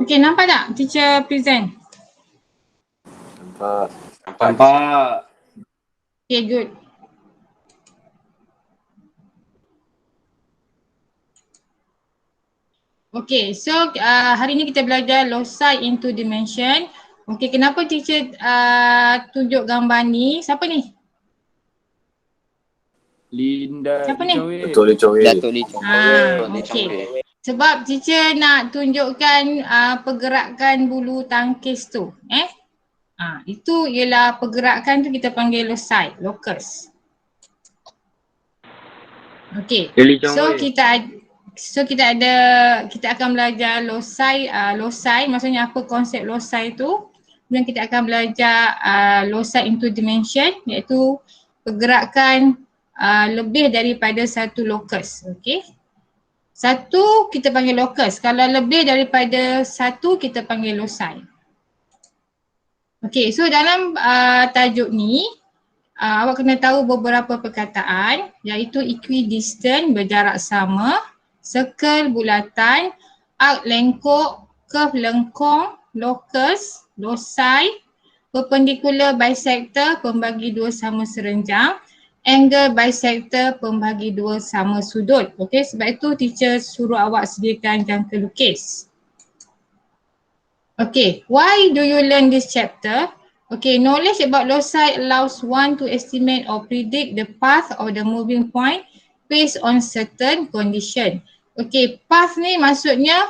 Okay, nampak tak teacher present? Nampak. Okay, good. Okay, so hari ni kita belajar loci in two dimension. Okay, kenapa teacher tunjuk gambar ni? Siapa ni? Linda Siapa ni? Betul Datuk Lee Chong Wei. Okay. Sebab teacher nak tunjukkan pergerakan bulu tangkis tu. Itu ialah pergerakan tu kita panggil loci, locus. Okay. So kita akan belajar loci, maksudnya apa konsep loci tu. Kemudian kita akan belajar loci in two dimension, iaitu pergerakan lebih daripada satu locus. Okay. Satu kita panggil locus, kalau lebih daripada satu kita panggil loci. Okay, so dalam tajuk ni awak kena tahu beberapa perkataan, iaitu equidistant berjarak sama, circle bulatan, arc lengkok, curve lengkung, locus, loci, perpendicular bisector pembagi dua sama serenjang, angle bisector pembagi dua sama sudut. Okey, sebab itu teacher suruh awak sediakan jangka lukis. Okay, why do you learn this chapter? Okay, knowledge about loci allows one to estimate or predict the path of the moving point based on certain condition. Okay, path ni maksudnya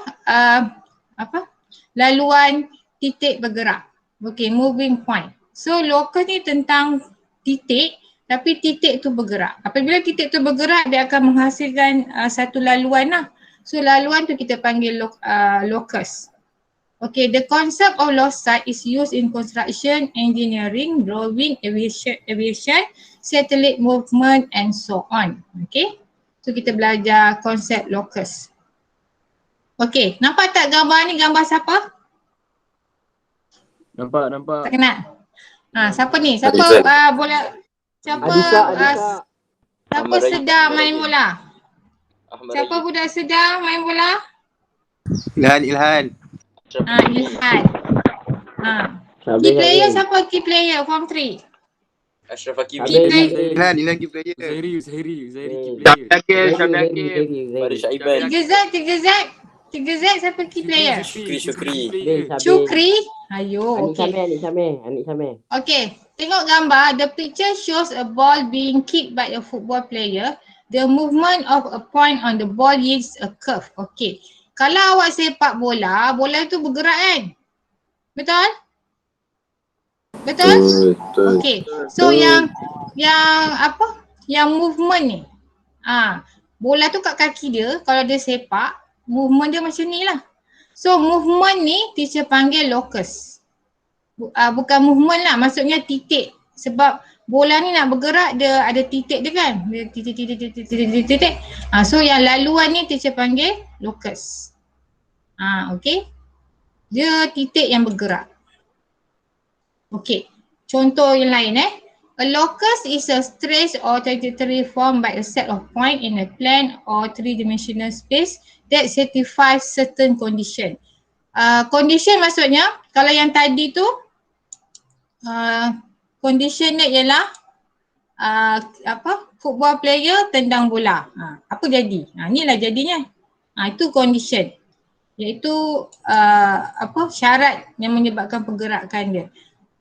laluan titik bergerak. Okay, moving point. So locus ni tentang titik, tapi titik tu bergerak. Apabila titik tu bergerak, dia akan menghasilkan satu laluan lah. So laluan tu kita panggil locus. Okay, the concept of loci is used in construction, engineering, drawing, aviation, satellite movement and so on. Okay, so kita belajar konsep locus. Okay, nampak tak gambar ni, gambar siapa? Nampak. Tak kenal? Siapa ni? Siapa bola? Siapa siapa sedar main bola? Siapa budak sedar main bola? Ilhan. Ilhan. Key player siapa key player form 3? Ashraf Hakimi. Ilhan key player. Zahiri key player. Farid Syaiban. 3Z siapa key player? Syukri. Ayo, okey. Anik Syamil. Okay, tengok gambar. The picture shows a ball being kicked by a football player. The movement of a point on the ball yields a curve. Okay. Kalau awak sepak bola, bola tu bergerak kan? Betul? Betul? Okay. So yang movement ni. Bola tu kat kaki dia, kalau dia sepak, movement dia macam ni lah. So movement ni teacher panggil locus. Bukan movement lah, maksudnya titik. Sebab bola ni nak bergerak, dia ada titik dia kan. Dia titik. So yang laluan ni teacher panggil locus. Okay. Dia titik yang bergerak. Okay. Contoh yang lain A locus is a trace or trajectory formed by a set of points in a plane or three-dimensional space that satisfies certain condition. Condition maksudnya, kalau yang tadi tu condition dia ialah football player tendang bola. Apa jadi? Inilah jadinya. Itu condition. Iaitu syarat yang menyebabkan pergerakan dia.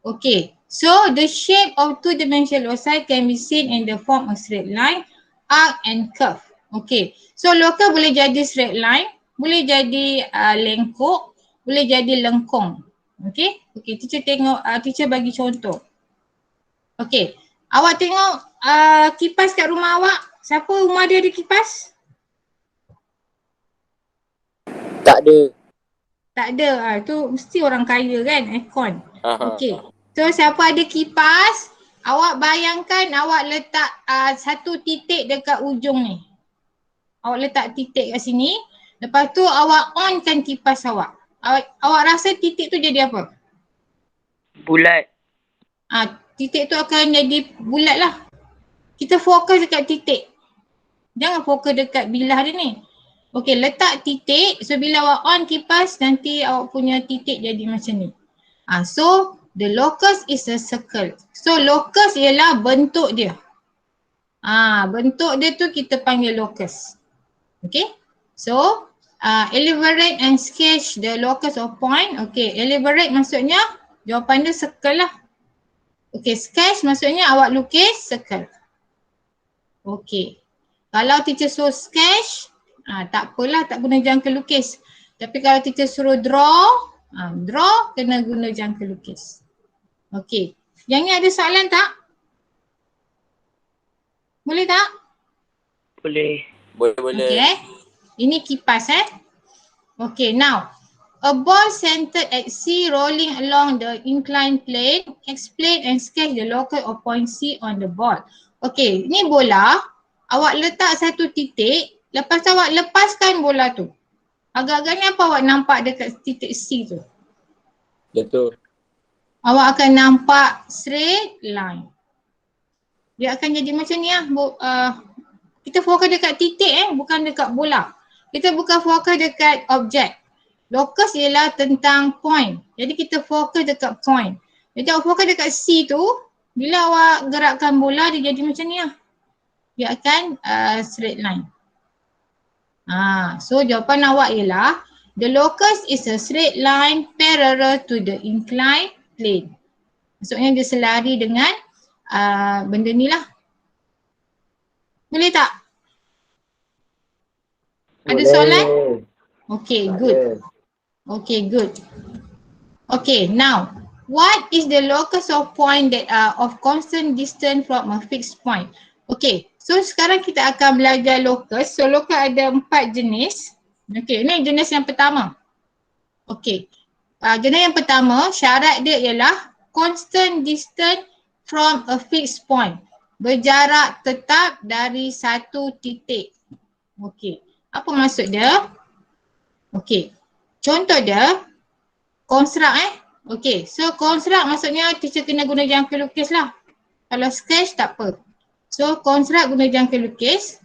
Okay. So the shape of two-dimensional loci can be seen in the form of straight line, arc and curve. Okay. So locus boleh jadi straight line, boleh jadi lengkok, boleh jadi lengkung. Okay. Okay. Teacher bagi contoh. Okay. Awak tengok kipas kat rumah awak. Siapa rumah dia ada kipas? Tak ada. Tak ada. Tu mesti orang kaya kan, aircon. Okay. So siapa ada kipas, awak bayangkan awak letak satu titik dekat ujung ni. Awak letak titik kat sini. Lepas tu awak onkan kipas awak. Awak rasa titik tu jadi apa? Bulat. Titik tu akan jadi bulat lah. Kita fokus dekat titik. Jangan fokus dekat bilah dia ni. Okey, letak titik. So bila awak on kipas, nanti awak punya titik jadi macam ni. So the locus is a circle. So locus ialah bentuk dia. Bentuk dia tu kita panggil locus. Okay. So elaborate and sketch the locus of point. Okay, elaborate maksudnya jawapan dia circle lah. Okay, sketch maksudnya awak lukis circle. Okay. Kalau teacher suruh sketch, tak apalah, tak guna jangka lukis. Tapi kalau teacher suruh draw, draw kena guna jangka lukis. Okay. Yang ni ada soalan tak? Boleh tak? Boleh. Boleh. Okay. Ini kipas Okay, now. A ball centered at C rolling along the inclined plane. Explain and sketch the locus of point C on the ball. Okay, ni bola. Awak letak satu titik. Lepas tu awak lepaskan bola tu. Agak-agaknya apa awak nampak dekat titik C tu? Betul. Awak akan nampak straight line. Dia akan jadi macam ni lah. Kita fokus dekat titik bukan dekat bola. Kita bukan fokus dekat objek. Locus ialah tentang point. Jadi kita fokus dekat point. Jadi awak fokus dekat C tu, bila awak gerakkan bola dia jadi macam ni lah. Dia akan straight line. So jawapan awak ialah the locus is a straight line parallel to the inclined plane. Maksudnya dia selari dengan benda ni lah. Boleh tak? Ada soalan? Okay, good. Okay, good. Okay, now what is the locus of point that are of constant distance from a fixed point? Okay, so sekarang kita akan belajar locus. So locus ada 4 jenis. Okay, ini jenis yang pertama. Okay, jenis yang pertama syarat dia ialah constant distance from a fixed point. Berjarak tetap dari satu titik. Okay, apa maksud dia? Okay, contoh dia construct Okay, so construct maksudnya teacher kena guna jangka lukis lah. Kalau sketch tak apa. So construct guna jangka lukis.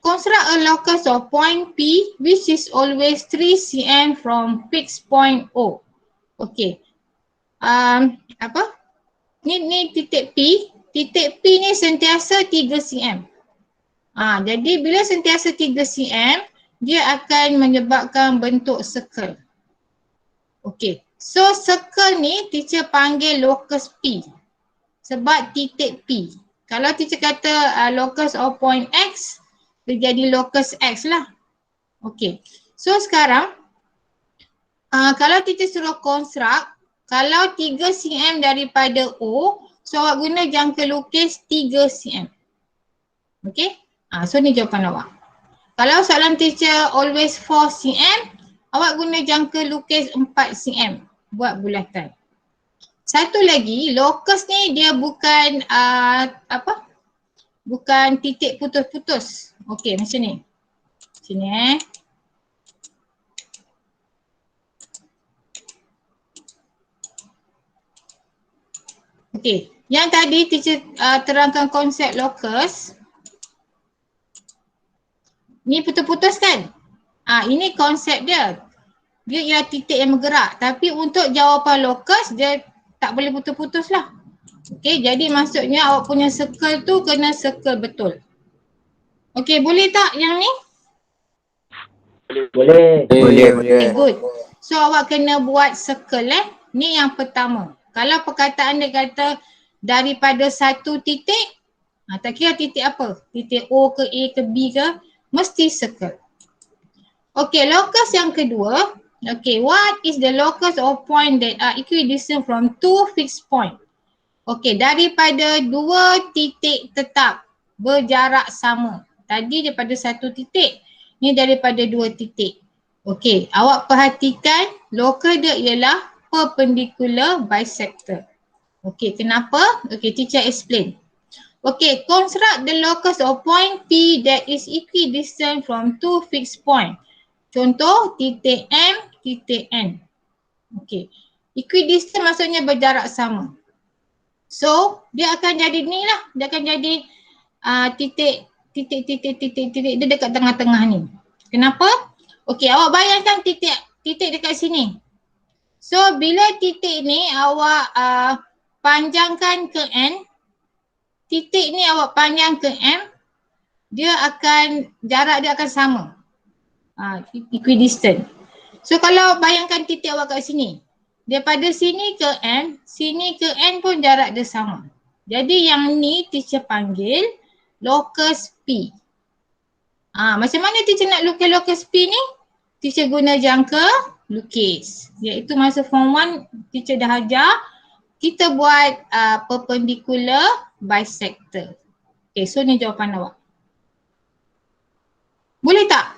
Construct a locus of point P which is always 3 cm from fixed point O. Okay. Ni titik P. Titik P ni sentiasa 3 cm. Jadi bila sentiasa 3 cm, dia akan menyebabkan bentuk circle. Okay. So circle ni teacher panggil locus P. Sebab titik P. Kalau teacher kata locus of point X, dia jadi locus X lah. Okay. So sekarang, kalau teacher suruh construct, kalau 3 cm daripada O, so awak guna jangka lukis 3 cm. Okay. So ni jawapan awak. Kalau soalan teacher always 4 cm, awak guna jangka lukis 4 cm buat bulatan. Satu lagi, locus ni dia bukan bukan titik putus-putus. Okey, macam ni. Sini Okey, yang tadi teacher terangkan konsep locus. Ni putus-putus kan? Ini konsep dia. Dia ialah titik yang bergerak. Tapi untuk jawapan locus, dia tak boleh putus-putus lah. Okay, jadi maksudnya awak punya circle tu kena circle betul. Okay, boleh tak yang ni? Boleh. Okay, good. So awak kena buat circle Ni yang pertama. Kalau perkataan dia kata daripada satu titik, tak kira titik apa. Titik O ke A ke B ke, mesti circle. Okay, locus yang kedua. Okay, what is the locus of point that are equidistant from two fixed point? Okay, daripada dua titik tetap berjarak sama. Tadi daripada satu titik, ni daripada dua titik. Okay, awak perhatikan locus dia ialah perpendicular bisector. Okay, kenapa? Okay, teacher explain. Okay, construct the locus of point P that is equidistant from two fixed point. Contoh, titik M, titik N. Okay, equidistant maksudnya berjarak sama. So, dia akan jadi ni lah. Dia akan jadi titik dia dekat tengah-tengah ni. Kenapa? Okey, awak bayangkan titik dekat sini. So bila titik ni awak panjangkan ke N, titik ni awak panjang ke M, jarak dia akan sama. Equidistant. So kalau bayangkan titik awak kat sini, daripada sini ke M, sini ke N pun jarak dia sama. Jadi yang ni teacher panggil locus P. Macam mana teacher nak lukis locus P ni? Teacher guna jangka lukis. Iaitu masa form 1 teacher dah ajar, kita buat perpendicular bisector. Okay, so ni jawapan awak. Boleh tak?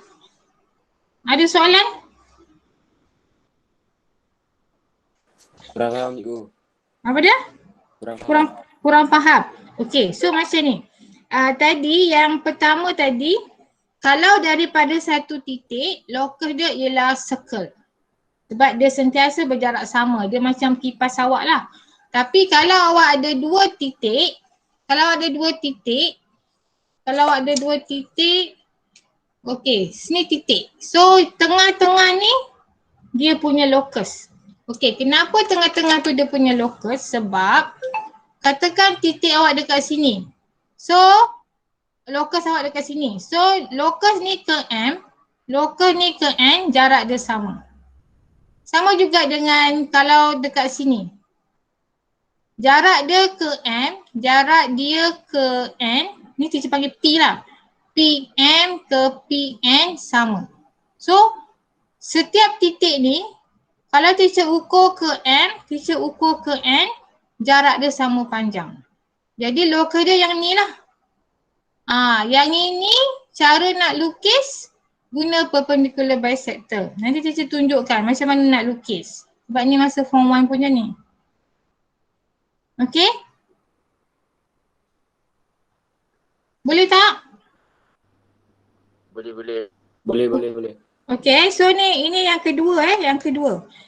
Ada soalan? Kurang faham cikgu. Apa dia? Kurang faham. Okay, so macam ni. Tadi yang pertama tadi, kalau daripada satu titik, locus dia ialah circle. Sebab dia sentiasa berjarak sama. Dia macam kipas awak lah. Tapi kalau awak ada dua titik, okey, sini titik. So tengah-tengah ni dia punya locus. Okey, kenapa tengah-tengah tu dia punya locus? Sebab katakan titik awak dekat sini. So locus awak dekat sini. So locus ni ke M, locus ni ke N, jarak dia sama. Sama juga dengan kalau dekat sini. Jarak dia ke M, jarak dia ke N, ni teacher panggil P lah. PM ke PN sama. So setiap titik ni, kalau teacher ukur ke M, teacher ukur ke N, jarak dia sama panjang. Jadi locus dia yang ni lah. Yang ini cara nak lukis guna perpendicular bisector. Nanti teacher tunjukkan macam mana nak lukis. Sebab ni masa form 1 punya ni. Okay? Boleh tak? Boleh. Okay, so ini yang kedua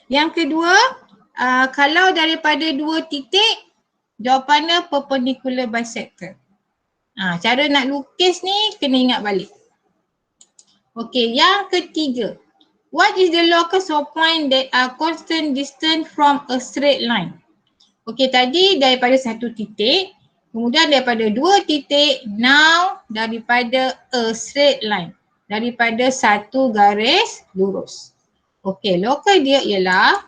Yang kedua, kalau daripada dua titik, jawapannya perpendicular bisector. Cara nak lukis ni kena ingat balik. Okay, yang ketiga. What is the locus of point that are constant distance from a straight line? Okay, tadi daripada satu titik, kemudian daripada dua titik, now daripada a straight line. Daripada satu garis lurus. Okay, locus dia ialah,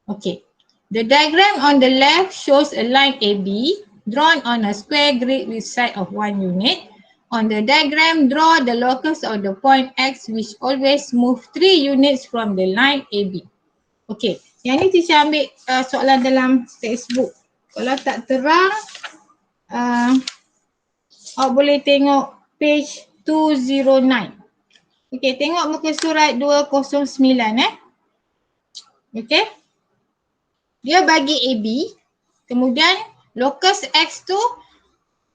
okay. The diagram on the left shows a line AB drawn on a square grid with side of 1 unit. On the diagram, draw the locus of the point X which always move 3 units from the line AB. Okay, yang ni teacher ambil soalan dalam textbook. Kalau tak terang, awak boleh tengok page 209. Okay, tengok muka surat 209 Okay. Dia bagi AB, kemudian locus X tu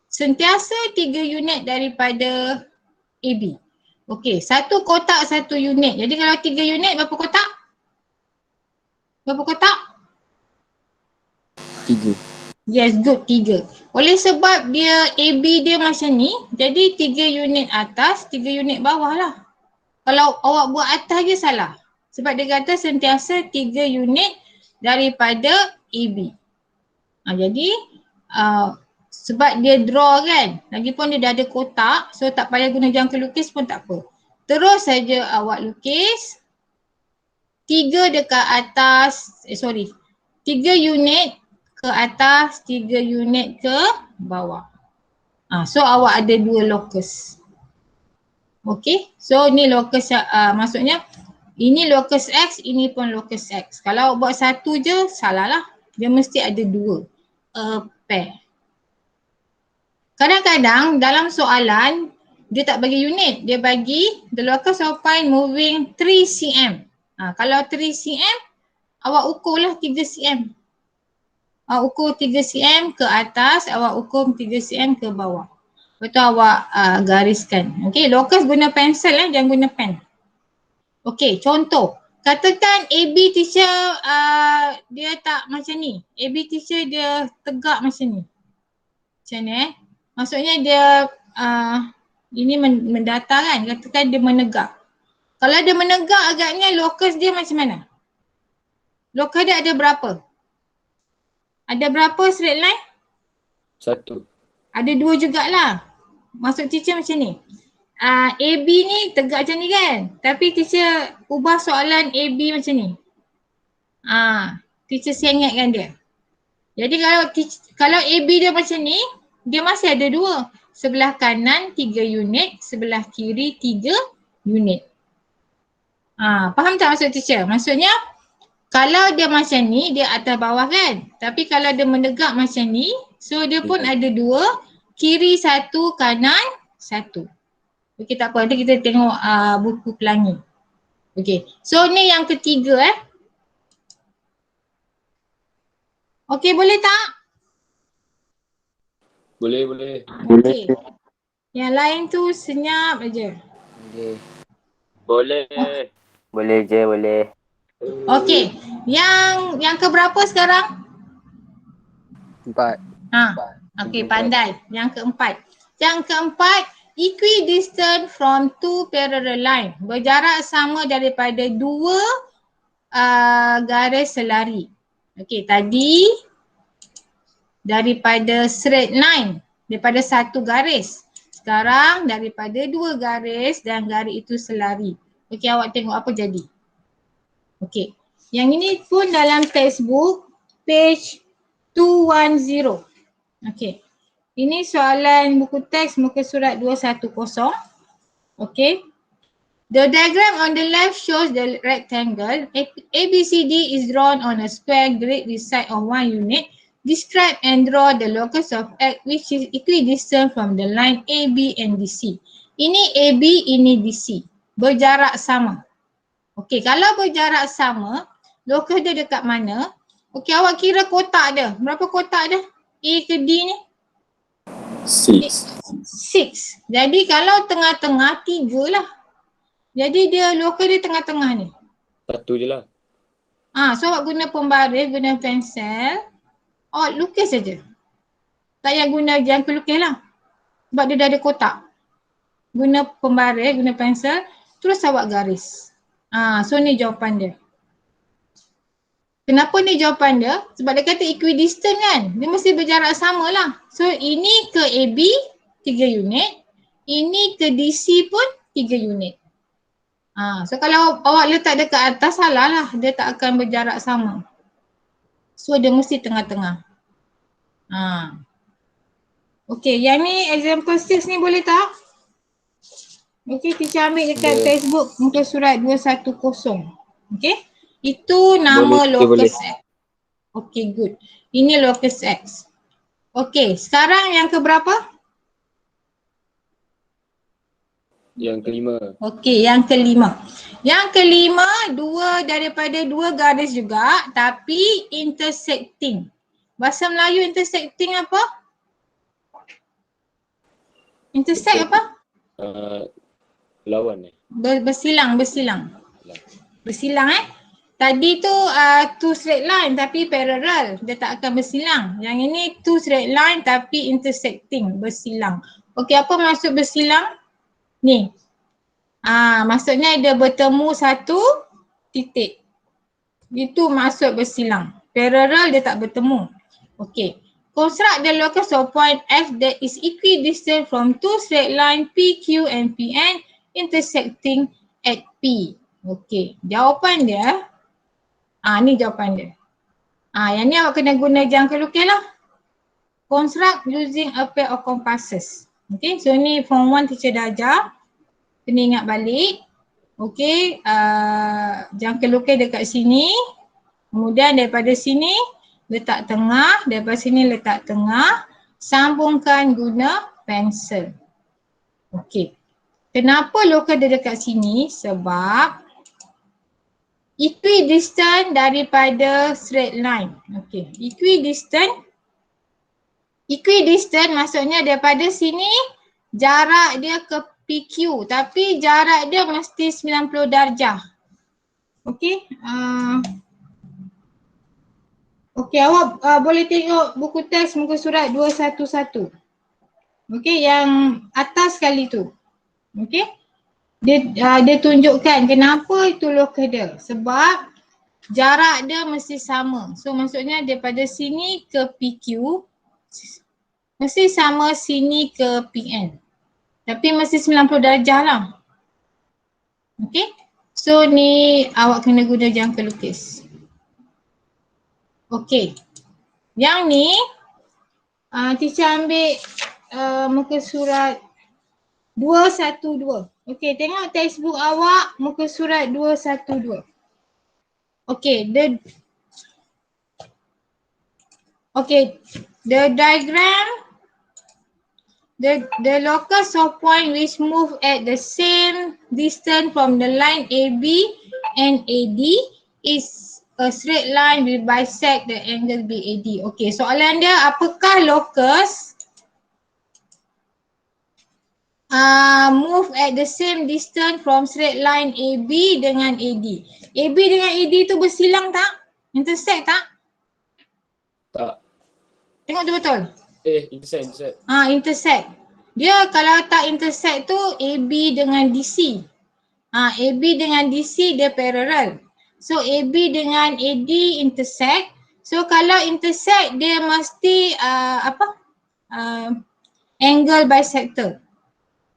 sentiasa 3 unit daripada AB. Okay, satu kotak satu unit. Jadi kalau 3 unit berapa kotak? Berapa kotak? 3. Yes, good, 3. Oleh sebab dia AB dia macam ni, jadi 3 unit atas, 3 unit bawah lah. Kalau awak buat atas je salah. Sebab dia kata sentiasa 3 unit daripada AB. Jadi sebab dia draw kan, lagipun dia dah ada kotak, so tak payah guna jangka lukis pun tak apa. Terus saja awak lukis 3 dekat atas, 3 unit ke atas, 3 unit ke bawah. So awak ada 2 locus. Okay, so ni locus, maksudnya ini locus X, ini pun locus X. Kalau awak buat satu je, salah lah. Dia mesti ada 2. A pair. Kadang-kadang dalam soalan, dia tak bagi unit. Dia bagi the locus of point moving 3 cm. Kalau 3 cm, awak ukurlah 3 cm. Awak ukur 3 cm ke atas, awak ukur 3 cm ke bawah. Lepas tu awak gariskan. Okay, locus guna pensel jangan guna pen. Okay, contoh. Katakan AB teacher dia tak macam ni. AB teacher dia tegak macam ni. Macam ni Maksudnya dia Ini mendatar kan, katakan dia menegak. Kalau dia menegak agaknya locus dia macam mana? Locus dia ada berapa? Ada berapa straight line? 1. Ada 2 jugalah. Maksud teacher macam ni. AB ni tegak macam ni kan? Tapi teacher ubah soalan AB macam ni. Teacher ingatkan dia. Jadi kalau AB dia macam ni, dia masih ada 2. Sebelah kanan 3 unit, sebelah kiri 3 unit. Faham tak maksud teacher? Maksudnya kalau dia macam ni, dia atas bawah kan? Tapi kalau dia menegak macam ni, so dia pun ada 2, kiri 1, kanan 1. Okey, tak apa. Nanti kita tengok buku pelangi. Okey, so ni yang ketiga Okey, boleh tak? Boleh, boleh. Okey. Yang lain tu senyap aja. Boleh. Boleh. Boleh je, boleh. Okey. Yang keberapa sekarang? 4. Okey, pandai. Yang keempat. Yang keempat, equidistant from 2 parallel line. Berjarak sama daripada 2 garis selari. Okey, tadi daripada straight line, daripada 1 garis. Sekarang daripada 2 garis dan garis itu selari. Okey, awak tengok apa jadi. Okey, yang ini pun dalam textbook page 210. Okey, ini soalan buku teks muka surat 210. Okey. The diagram on the left shows the rectangle. ABCD is drawn on a square grid with side of 1 unit. Describe and draw the locus of X which is equidistant from the line AB and DC. Ini AB, ini DC. Berjarak sama. Okey, kalau berjarak sama, locus dia dekat mana? Okey, awak kira kotak dia. Berapa kotak dia? A ke D ni? 6. Jadi kalau tengah-tengah 3 lah. Jadi dia locus dia tengah-tengah ni. 1 je lah. So awak guna pembaris, guna pensel. Awak lukis saja. Tak payah guna jangka lukis lah. Sebab dia dah ada kotak. Guna pembaris, guna pensel. Terus awak garis. So ni jawapan dia. Kenapa ni jawapan dia? Sebab dia kata equidistant kan. Dia mesti berjarak sama lah. So ini ke AB 3 unit. Ini ke DC pun 3 unit. So kalau awak letak dekat atas, salah lah. Dia tak akan berjarak sama. So dia mesti tengah-tengah. Okay, yang ni example 6 ni boleh tak? Okay, teacher ambil dekat textbook muka surat 210. Okay, itu nama locus X. Okay, good. Ini locus X. Okay, sekarang yang keberapa? Yang kelima. Okey, yang kelima. Yang kelima, daripada 2 garis juga tapi intersecting. Bahasa Melayu intersecting apa? Intersect apa? Lawan Bersilang. Bersilang Tadi tu 2 straight line tapi parallel. Dia tak akan bersilang. Yang ini 2 straight line tapi intersecting, bersilang. Okey, apa maksud bersilang? Ni. Maksudnya dia bertemu 1 titik. Itu maksud bersilang. Parallel dia tak bertemu. Okey. Construct the locus of point F that is equidistant from 2 straight line PQ and PN intersecting at P. Okey. Jawapan dia. Ni jawapan dia. Yang ni awak kena guna jangka lukis lah. Construct using a pair of compasses. Okay, so ni form 1 teacher dah ajar. Kena ingat balik. Okay, jangka lukis dekat sini. Kemudian daripada sini letak tengah, daripada sini letak tengah. Sambungkan guna pensel. Okay. Kenapa locus dia dekat sini? Sebab equidistant daripada straight line. Okay, equidistant maksudnya daripada sini jarak dia ke PQ tapi jarak dia mesti 90 darjah. Okay. Okay, awak boleh tengok buku teks muka surat 211. Okay, yang atas sekali tu. Okay. Dia tunjukkan kenapa itu locus dia. Sebab jarak dia mesti sama. So maksudnya daripada sini ke PQ mesti sama sini ke PN. Tapi mesti 90 darjah lah. Okay. So ni awak kena guna jangka lukis. Okay. Yang ni teacher ambil muka surat 212. Okay, tengok textbook awak muka surat 212. Okay, the diagram, the locus of point which move at the same distance from the line AB and AD is a straight line will bisect the angle BAD. Okay, soalan dia apakah locus move at the same distance from straight line AB dengan AD. AB dengan AD tu bersilang tak? Intersect tak? Tak. Tengok tu betul? Intersect. Intersect. Dia kalau tak intersect tu AB dengan DC. AB dengan DC dia parallel. So AB dengan AD intersect. So kalau intersect dia mesti angle bisector.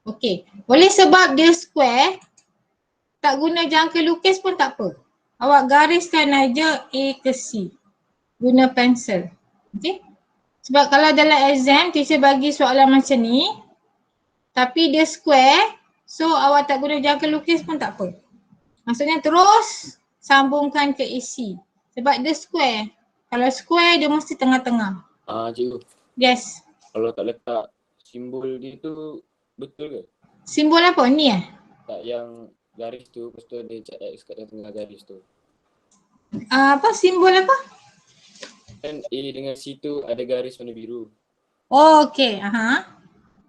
Okay. Boleh sebab dia square, tak guna jangka lukis pun tak apa. Awak gariskan aja A ke C. Guna pensel. Okay. Sebab kalau dalam exam teacher bagi soalan macam ni, tapi dia square, so awak tak guna jangka lukis pun tak apa. Maksudnya terus sambungkan ke AC. Sebab dia square. Kalau square dia mesti tengah-tengah. Cikgu. Yes. Kalau tak letak simbol dia tu betul ke? Simbol apa? Ni Tak, yang garis tu, lepas tu ada cat X kat tengah garis tu. Apa? Simbol apa? Kan A dengan C tu ada garis warna biru. Oh, okay.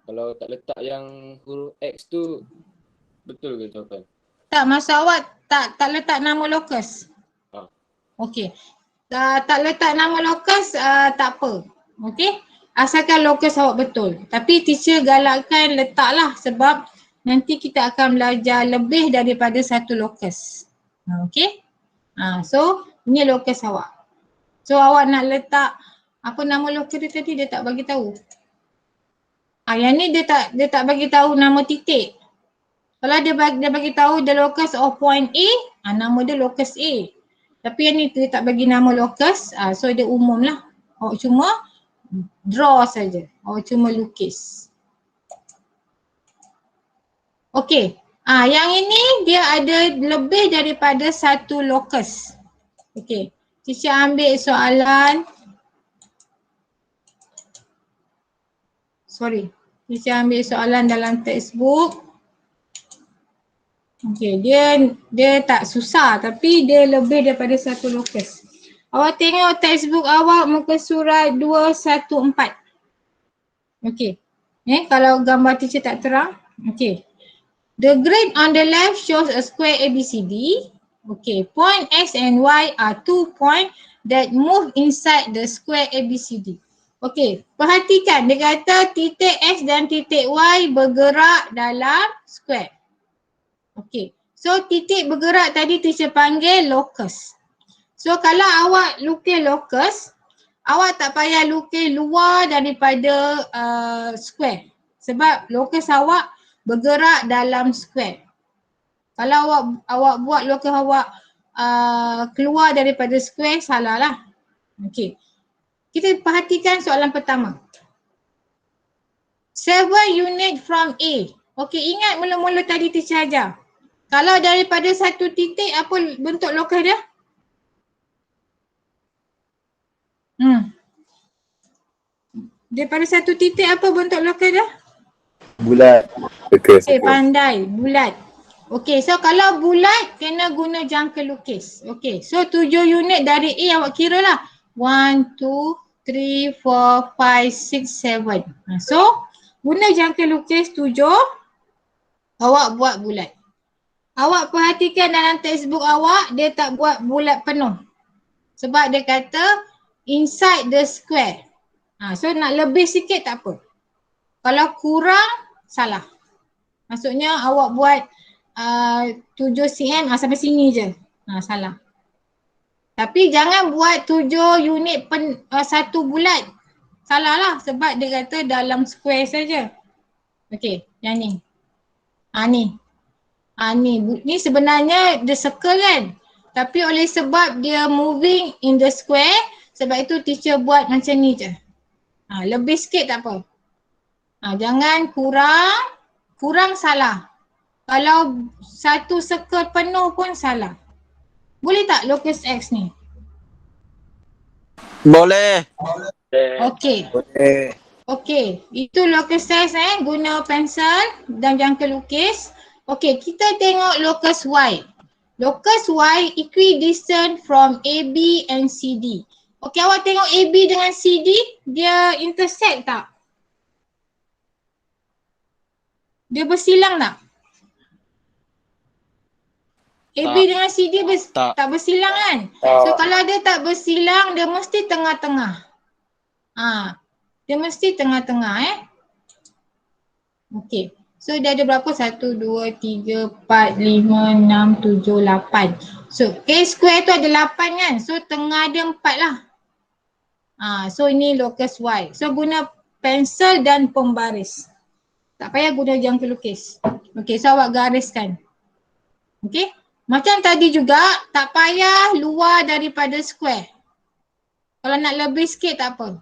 Kalau tak letak yang huruf X tu, betul ke jawapan? Tak, maksud awak tak letak nama locus? Okay. Tak letak nama locus tak apa. Okay. Asalkan locus awak betul. Tapi teacher galakkan letaklah sebab nanti kita akan belajar lebih daripada satu locus. Okay. So ini locus awak. So awak nak letak apa nama locus dia tadi, dia tak bagi tahu. Yang ni dia tak bagi tahu nama titik. Kalau dia bagi tahu the locus of point A, nama dia locus A. Tapi yang ni dia tak bagi nama locus, so dia umum lah. Awak cuma draw saja. Awak cuma lukis. Okay. Yang ini dia ada lebih daripada satu locus. Okay. Teacher ambil soalan. Teacher ambil soalan dalam textbook. Okay, dia tak susah tapi dia lebih daripada satu locus. Awak tengok textbook awak muka surat 214. Okay. Kalau gambar teacher tak terang. Okay. The grid on the left shows a square ABCD. Okay. Point X and Y are 2 points that move inside the square ABCD. Okay. Perhatikan dia kata titik X dan titik Y bergerak dalam square. Okay. So titik bergerak tadi teacher panggil locus. So kalau awak lukis locus, awak tak payah lukis luar daripada square. Sebab locus awak bergerak dalam square. Kalau awak buat locus awak keluar daripada square, salah lah. Okay. Kita perhatikan soalan pertama. 7 unit from A. Okay, ingat mula-mula tadi teacher ajar. Kalau daripada satu titik, apa bentuk locus dia? Daripada satu titik, apa bentuk locus dia? Bulat. Okay, pandai. Bulat. Okay, so kalau bulat, kena guna jangka lukis. Okay, so 7 unit dari A awak kira lah. 1, 2, 3, 4, 5, 6, 7. So, guna jangka lukis 7, awak buat bulat. Awak perhatikan dalam textbook awak, dia tak buat bulat penuh. Sebab dia kata inside the square. So nak lebih sikit tak apa. Kalau kurang, salah. Maksudnya awak buat 7 cm sampai sini je. Salah. Tapi jangan buat 7 unit satu bulat. Salah lah sebab dia kata dalam square saja. Okey, yang ni. Ni sebenarnya dia circle kan. Tapi oleh sebab dia moving in the square, sebab itu teacher buat macam ni je. Lebih sikit tak apa. Jangan kurang salah. Kalau satu circle penuh pun salah. Boleh tak locus X ni? Boleh. Okey. Okey, itu locus X guna pensel dan jangka lukis. Okey, kita tengok locus Y. Locus Y equidistant from AB and CD. Okey, awak tengok AB dengan CD, dia intersect tak? Dia bersilang tak? AB dengan CD tak bersilang kan? So kalau dia tak bersilang, dia mesti tengah-tengah. Dia mesti tengah-tengah Okey. So dia ada berapa? 1, 2, 3, 4, 5, 6, 7, 8. So A square tu ada 8 kan? So tengah dia 4 lah. So ini locus Y. So guna pensel dan pembaris. Tak payah guna jangka lukis. Okey, so awak gariskan. Okey. Macam tadi juga, tak payah luar daripada square. Kalau nak lebih sikit tak apa.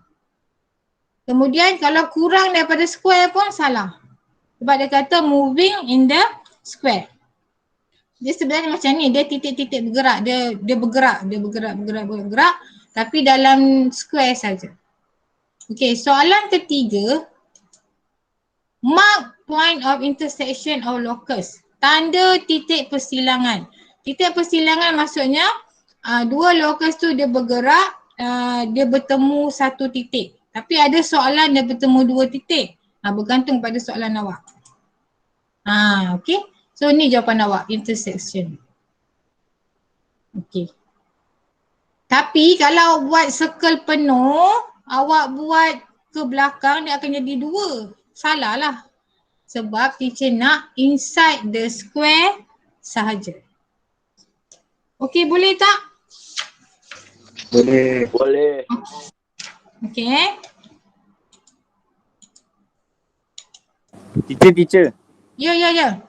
Kemudian kalau kurang daripada square pun salah. Sebab dia kata moving in the square. Dia sebenarnya macam ni, dia titik-titik bergerak. Dia bergerak. Tapi dalam square saja. Okey, soalan ketiga. Mark point of intersection of locus. Tanda titik persilangan. Titik persilangan maksudnya dua locus tu dia bergerak, dia bertemu satu titik. Tapi ada soalan dia bertemu dua titik. Bergantung pada soalan awak. Okay. So ni jawapan awak, intersection. Okay. Tapi kalau buat circle penuh, awak buat ke belakang dia akan jadi dua. Salah lah. Sebab teacher nak inside the square sahaja. Okey, boleh tak? Boleh. Okey. Teacher. Ya.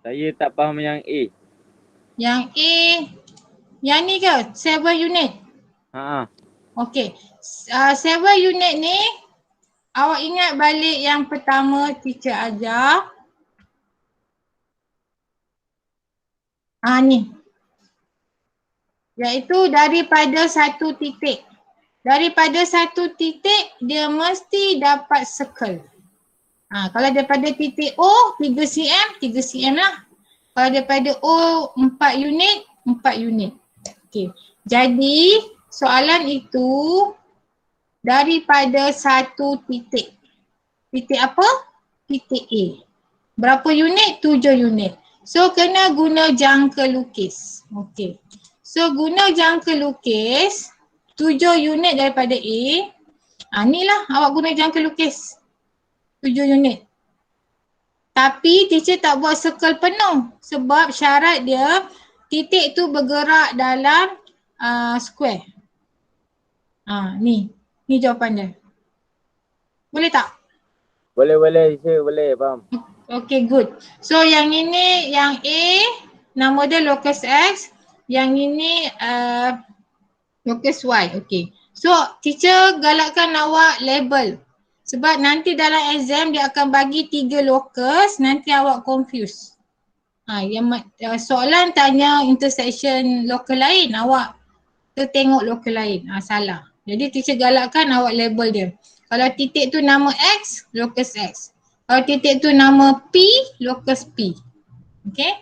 Saya tak faham yang A. Yang A, yang ni ke? 7 unit. Okey. 7 unit ni, awak ingat balik yang pertama teacher ajar. Ni. Iaitu daripada satu titik. Daripada satu titik, dia mesti dapat circle. Kalau daripada titik O, 3 cm, 3 cm lah. Kalau daripada O, 4 unit, 4 unit. Okey. Jadi, soalan itu daripada satu titik. Titik apa? Titik A. Berapa unit? 7 unit. So, kena guna jangka lukis. Okey. So, guna jangka lukis, 7 unit daripada A. Ni lah awak guna jangka lukis. 7 unit. Tapi teacher tak buat circle penuh sebab syarat dia titik tu bergerak dalam square. Ni jawapan dia. Boleh tak? Boleh teacher, boleh faham. Okay, good. So yang ini, yang A, nama dia locus X. Yang ini locus Y. Okay. So teacher galakkan awak label. Sebab nanti dalam exam dia akan bagi 3 locus, nanti awak confuse. Soalan tanya intersection local lain, awak tengok local lain. Salah. Jadi teacher galakkan awak label dia. Kalau titik tu nama X, locus X. Kalau titik tu nama P, locus P. Okay?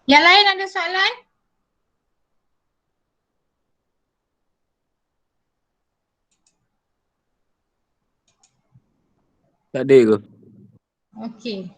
Yang lain ada soalan? Tak ada ke? Okay.